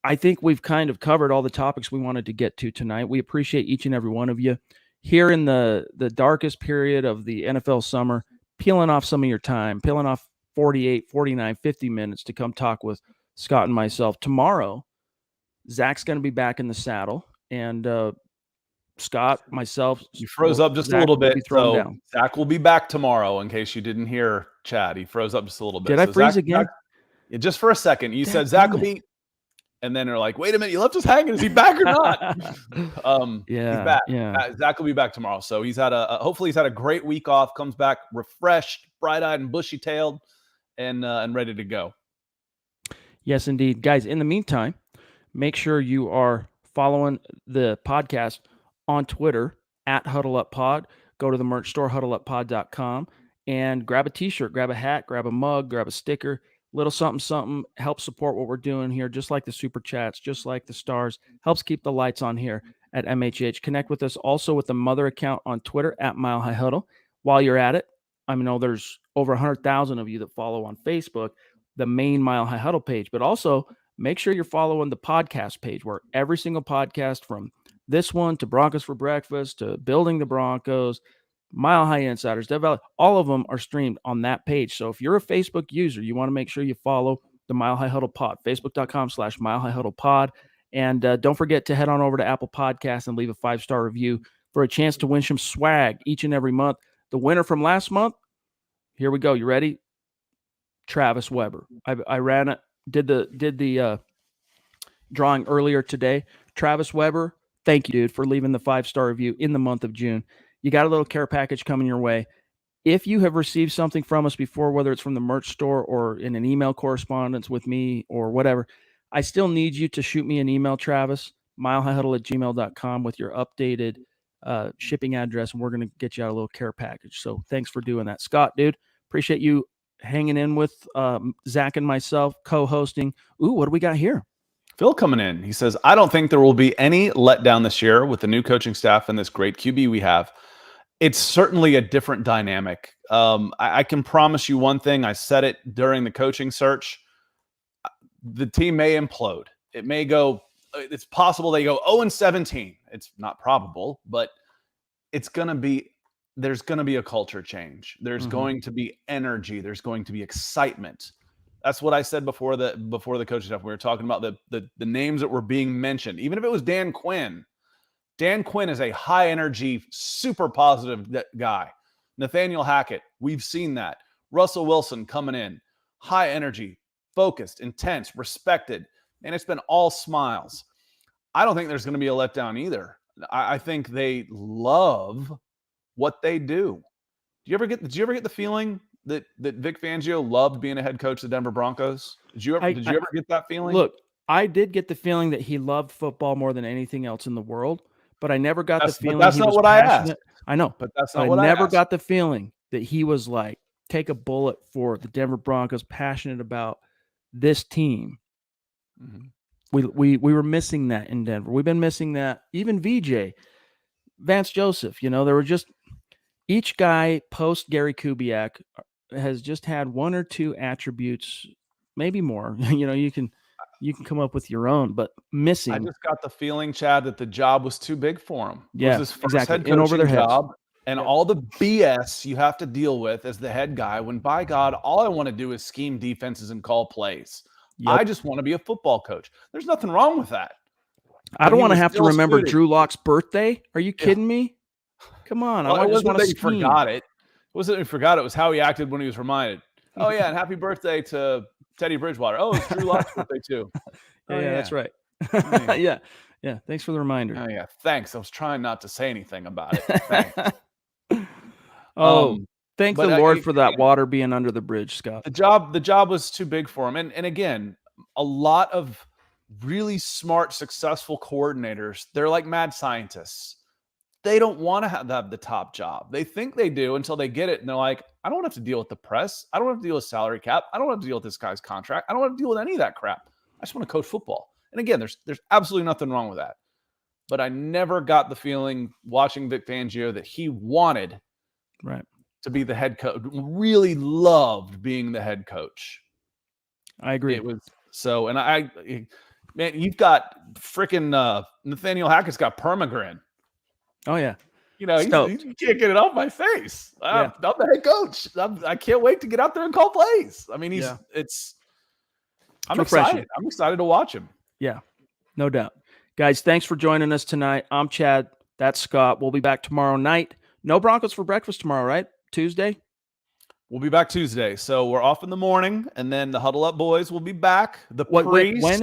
I think we've kind of covered all the topics we wanted to get to tonight. We appreciate each and every one of you here in the darkest period of the NFL summer, peeling off some of your time, peeling off 48, 49, 50 minutes to come talk with Scott and myself. Tomorrow, Zach's going to be back in the saddle, and Scott, myself. You froze up just a little bit. So Zach will be back tomorrow, in case you didn't hear Chad. He froze up just a little bit. Did I freeze again? Just for a second. You said Zach will be, and then they're like, wait a minute, you left us hanging. Is he back or not? He's back. Yeah. Zach will be back tomorrow. So he's had hopefully he's had a great week off, comes back refreshed, bright-eyed and bushy-tailed, and ready to go. Yes, indeed. Guys, in the meantime, make sure you are following the podcast on Twitter at Huddle Up Pod. Go to the merch store, huddleuppod.com, and grab a t-shirt, grab a hat, grab a mug, grab a sticker, little something, help support what we're doing here, just like the super chats, just like the stars, helps keep the lights on here at MHH. Connect with us also with the mother account on Twitter at Mile High Huddle. While you're at it, I know there's over 100,000 of you that follow on Facebook, the main Mile High Huddle page, but also make sure you're following the podcast page where every single podcast from this one to Broncos for Breakfast to Building the Broncos, Mile High Insiders, Dev Valley, all of them are streamed on that page. So if you're a Facebook user, you want to make sure you follow the Mile High Huddle Pod, facebook.com/Mile High Huddle Pod. And don't forget to head on over to Apple Podcasts and leave a 5-star review for a chance to win some swag each and every month. The winner from last month, here we go. You ready? Travis Weber. I ran it, did the drawing earlier today. Travis Weber, thank you, dude, for leaving the 5-star review in the month of June. You got a little care package coming your way. If you have received something from us before, whether it's from the merch store or in an email correspondence with me or whatever, I still need you to shoot me an email, Travis, milehighhuddle@gmail.com with your updated shipping address, and we're going to get you out a little care package. So thanks for doing that. Scott, dude, appreciate you hanging in with Zach and myself, co-hosting. Ooh, what do we got here? Phil coming in. He says, I don't think there will be any letdown this year with the new coaching staff and this great QB we have. It's certainly a different dynamic. I can promise you one thing. I said it during the coaching search. The team may implode. It may go, it's possible they go 0-17. It's not probable, but it's going to be, there's going to be a culture change. There's going to be energy. There's going to be excitement. That's what I said before the coaching staff. We were talking about the names that were being mentioned. Even if it was Dan Quinn. Dan Quinn is a high energy, super positive guy. Nathaniel Hackett, we've seen that. Russell Wilson coming in, high energy, focused, intense, respected, and it's been all smiles. I don't think there's going to be a letdown either. I think they love what they do. Did you ever get the feeling that Vic Fangio loved being a head coach of the Denver Broncos? Did you ever get that feeling? Look, I did get the feeling that he loved football more than anything else in the world, but I never got the feeling that's he not was what passionate. I asked. I know, but that's not what I never asked. got the feeling that he was like, take a bullet for the Denver Broncos, passionate about this team. We were missing that in Denver. We've been missing that. Even VJ, Vance Joseph, there were just each guy post Gary Kubiak has just had one or two attributes, maybe more. You can come up with your own, but missing. I just got the feeling, Chad, that the job was too big for him. Yeah, it was his first exactly. head In over their coaching heads. job, and all the BS you have to deal with as the head guy. When by God, all I want to do is scheme defenses and call plays. Yep. I just want to be a football coach. There's nothing wrong with that. I don't want to have to remember Drew Lock's birthday. Are you kidding me? Come on. Well, I just want to scheme. Forgot it. It wasn't he forgot it. It was how he acted when he was reminded. Oh, yeah, and happy birthday to Teddy Bridgewater. Oh, it's Drew Lock's birthday, too. Yeah, that's right. Yeah. Thanks for the reminder. Oh, yeah. Thanks. I was trying not to say anything about it. Thanks. Thank the Lord for that water being under the bridge, Scott. The job was too big for him. And again, a lot of really smart, successful coordinators, they're like mad scientists. They don't want to have the top job. They think they do until they get it. And they're like, I don't have to deal with the press. I don't have to deal with salary cap. I don't have to deal with this guy's contract. I don't have to deal with any of that crap. I just want to coach football. And again, there's absolutely nothing wrong with that. But I never got the feeling watching Vic Fangio that he wanted to be the head coach, really loved being the head coach. I agree. It was so, and man, you've got freaking Nathaniel Hackett's got permagrin. Oh, yeah. You can't get it off my face. I'm the head coach. I can't wait to get out there and call plays. I mean, I'm excited. I'm excited to watch him. Yeah, no doubt. Guys, thanks for joining us tonight. I'm Chad. That's Scott. We'll be back tomorrow night. No Broncos for breakfast tomorrow, right? Tuesday? We'll be back Tuesday. So we're off in the morning, and then the Huddle Up boys will be back. When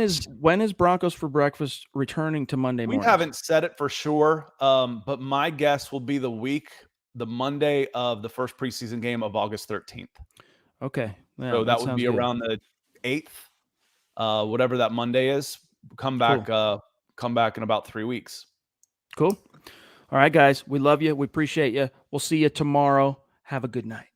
is Broncos for breakfast returning to Monday morning? We haven't said it for sure, but my guess will be the Monday of the first preseason game of August 13th. Okay. Yeah, so that would be around the 8th, whatever that Monday is. Come back in about 3 weeks. Cool. All right, guys. We love you. We appreciate you. We'll see you tomorrow. Have a good night.